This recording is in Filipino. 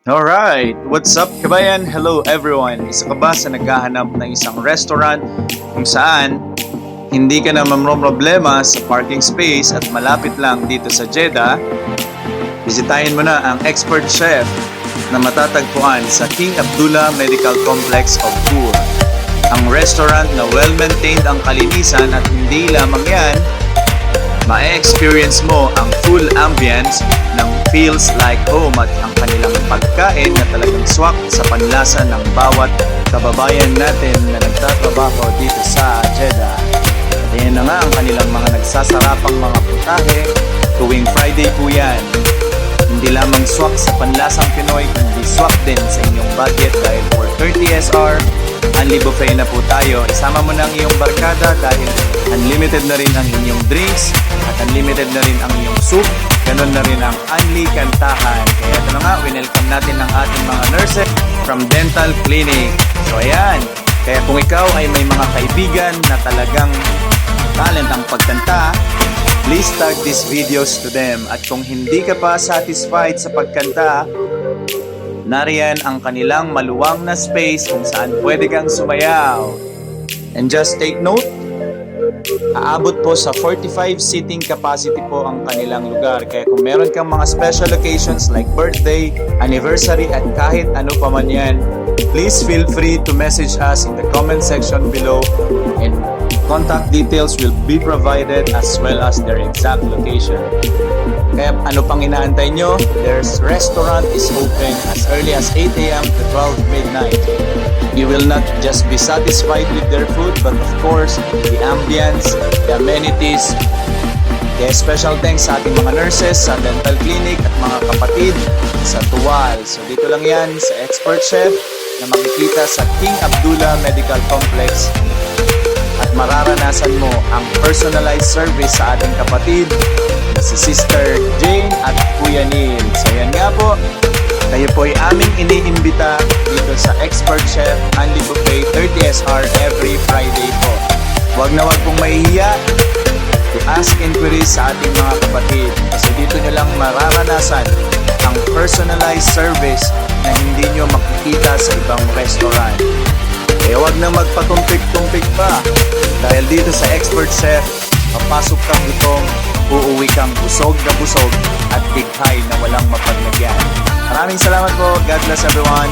Alright, what's up kabayan? Hello everyone! Isa ka ba sa naghahanap ng isang restaurant kung saan hindi ka na mamroblema sa parking space at malapit lang dito sa Jeddah? Bisitahin mo na ang expert chef na matatagpuan sa King Abdullah Medical Complex of Bur. Ang restaurant na well-maintained ang kalinisan at hindi lamang yan, ma-experience mo ang full ambience ng feels like home at ang kanilang pagkain na talagang swak sa panlasa ng bawat kababayan natin na nagtatrabaho dito sa Jeddah. At yan na nga ang kanilang mga nagsasarapang mga putahe tuwing Friday po yan. Hindi lamang swak sa panlasang Pinoy kundi swak din sa inyong budget dahil for 30 SR, unli buffet na po tayo. Isama mo na ang iyong barkada dahil unlimited na rin ang inyong drinks at unlimited na rin ang iyong soup. Ganon na rin ang unli kantahan. Kaya ito na nga, winelcome natin ang ating mga nurses from dental clinic. So ayan, kaya kung ikaw ay may mga kaibigan na talagang talent ang pagkanta, please tag these videos to them. At kung hindi ka pa satisfied sa pagkanta, nariyan ang kanilang maluwang na space kung saan pwede kang sumayaw. And just take note, aabot po sa 45 seating capacity po ang kanilang lugar. Kaya kung meron kang mga special occasions like birthday, anniversary at kahit ano pa man yan, please feel free to message us in the comment section below and contact details will be provided as well as their exact location. Kaya ano pang inaantay nyo? Their restaurant is open as early as 8 a.m. to 12 midnight. You will not just be satisfied with their food, but of course, the ambience, the amenities. Kaya special thanks sa ating mga nurses sa dental clinic at mga kapatid sa Tuwal. So dito lang yan sa Expert Chef na makikita sa King Abdullah Medical Complex at mararanasan mo ang personalized service sa ating kapatid na si Sister Jane at Kuya Neil. So yan nga po, kayo po ay aming iniimbita dito sa Expert Chef Unli Buffet 30 SR every Friday po. Huwag na huwag pong mahihiya to ask inquiries sa ating mga kapatid kasi dito nyo lang mararanasan ang personalized service na hindi nyo makikita sa ibang restaurant. Kaya huwag na magpatumpik-tumpik pa dahil dito sa Expert Chef, papasok kang itong uuwi kang busog na busog at bighay na walang mapaglagyan. Maraming salamat po. God bless everyone.